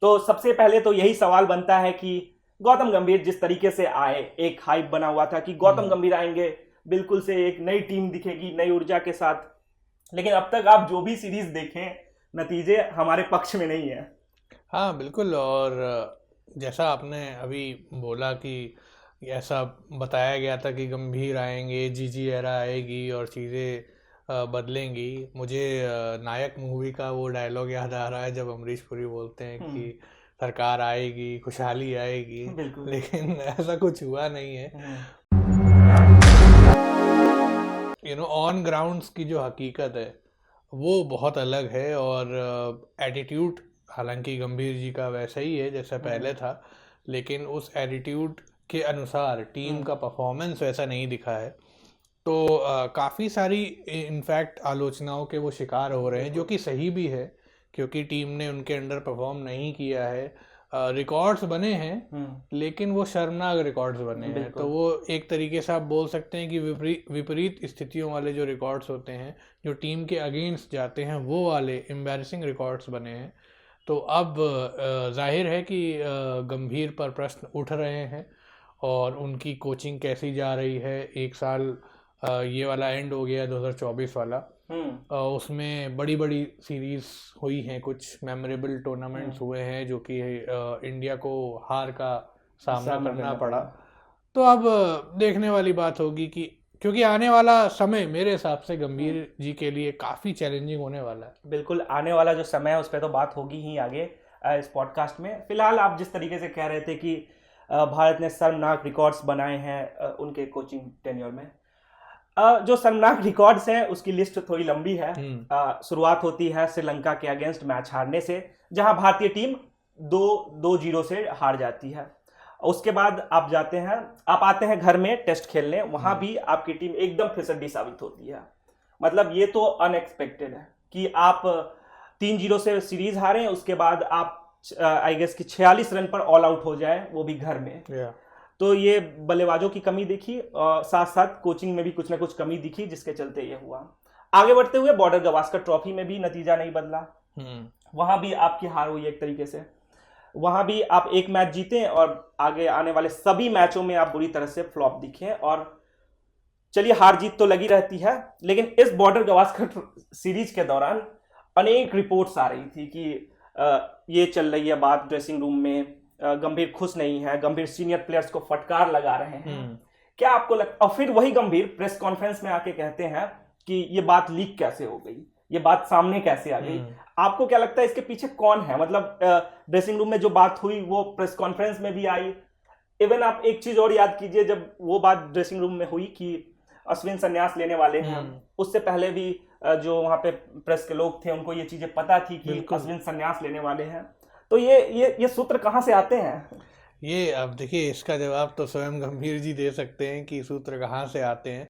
तो सबसे पहले तो यही सवाल बनता है कि गौतम गंभीर जिस तरीके से आए, एक हाइप बना हुआ था कि गौतम गंभीर आएंगे, बिल्कुल से एक नई टीम दिखेगी नई ऊर्जा के साथ, लेकिन अब तक आप जो भी सीरीज देखें नतीजे हमारे पक्ष में नहीं है। हाँ बिल्कुल। और जैसा आपने अभी बोला कि ऐसा बताया गया था कि गंभीर आएंगे, जीजी एरा आएगी और चीज़ें बदलेंगी। मुझे नायक मूवी का वो डायलॉग याद आ रहा है जब अमरीश पुरी बोलते हैं हम्म। कि सरकार आएगी, खुशहाली आएगी। बिल्कुल। लेकिन ऐसा कुछ हुआ नहीं है। हम्म। ऑन ग्राउंड्स की जो हकीकत है वो बहुत अलग है। और एटीट्यूड हालांकि गंभीर जी का वैसा ही है जैसा हम्म। पहले था, लेकिन उस एटीट्यूड के अनुसार टीम हम्म। का परफॉर्मेंस वैसा नहीं दिखा है। तो काफ़ी सारी इनफैक्ट आलोचनाओं के वो शिकार हो रहे हैं, जो बिल्कुल। कि सही भी है क्योंकि टीम ने उनके अंडर परफॉर्म नहीं किया है। रिकॉर्ड्स बने हैं हम्म। लेकिन वो शर्मनाक रिकॉर्ड्स बने हैं। तो बिल्कुल। वो एक तरीके से आप बोल सकते हैं कि विपरीत स्थितियों वाले जो रिकॉर्ड्स होते हैं, जो टीम के अगेंस्ट जाते हैं, वो वाले एम्बैरेसिंग रिकॉर्ड्स बने हैं। तो अब जाहिर है कि गंभीर पर प्रश्न उठ रहे हैं और उनकी कोचिंग कैसी जा रही है। एक साल ये वाला एंड हो गया 2024 वाला। हम्म। उसमें बड़ी बड़ी सीरीज हुई हैं, कुछ मेमोरेबल हम्म। टूर्नामेंट्स हुए हैं जो कि इंडिया को हार का सामना सामना करना करना पड़ा। पड़ा। तो अब देखने वाली बात होगी कि क्योंकि आने वाला समय मेरे हिसाब से हम्म। गंभीर जी के लिए काफ़ी चैलेंजिंग होने वाला है। बिल्कुल, आने वाला जो समय है उस पर तो बात होगी ही आगे इस पॉडकास्ट में। फिलहाल आप जिस तरीके से कह रहे थे कि भारत ने शर्मनाक रिकॉर्ड्स बनाए हैं उनके कोचिंग टेन्योर में, जो शर्मनाक रिकॉर्ड्स हैं उसकी लिस्ट थोड़ी लंबी है। हम्म। शुरुआत होती है श्रीलंका के अगेंस्ट मैच हारने से, जहां भारतीय टीम 2-0 से हार जाती है। उसके बाद आप आते हैं घर में टेस्ट खेलने, वहां हम्म। भी आपकी टीम एकदम फिसड्डी साबित होती है। मतलब ये तो अनएक्सपेक्टेड है कि आप 3-0 से सीरीज हारें, उसके बाद आप आई गेस कि 46 रन पर ऑल आउट हो जाए, वो भी घर में। या तो ये बल्लेबाजों की कमी दिखी और साथ साथ कोचिंग में भी कुछ ना कुछ कमी दिखी, जिसके चलते ये हुआ। आगे बढ़ते हुए बॉर्डर गवास्कर ट्रॉफी में भी नतीजा नहीं बदला, हम्म। वहां भी आपकी हार हुई एक तरीके से। वहां भी आप एक मैच जीते और आगे आने वाले सभी मैचों में आप बुरी तरह से फ्लॉप दिखे। और चलिए, हार जीत तो लगी रहती है, लेकिन इस बॉर्डर गवास्कर सीरीज के दौरान अनेक रिपोर्ट्स आ रही थी कि ये चल रही है बात ड्रेसिंग रूम में, गंभीर खुश नहीं है, गंभीर सीनियर प्लेयर्स को फटकार लगा रहे हैं। हम्म। क्या आपको लगता, और फिर वही गंभीर प्रेस कॉन्फ्रेंस में आके कहते हैं कि ये बात लीक कैसे हो गई, ये बात सामने कैसे आ गई। हम्म। आपको क्या लगता है इसके पीछे कौन है? मतलब ड्रेसिंग रूम में जो बात हुई वो प्रेस कॉन्फ्रेंस में भी आई। इवन आप एक चीज और याद कीजिए, जब वो बात ड्रेसिंग रूम में हुई कि अश्विन संन्यास लेने वाले हैं, हम्म। उससे पहले भी जो वहां पे प्रेस के लोग थे उनको ये चीजें पता थी कि बिल्कुल। अश्विन संन्यास लेने वाले हैं। तो ये सूत्र कहां से आते हैं? ये अब देखिए, इसका जवाब तो स्वयं गंभीर जी दे सकते हैं कि सूत्र कहाँ से आते हैं।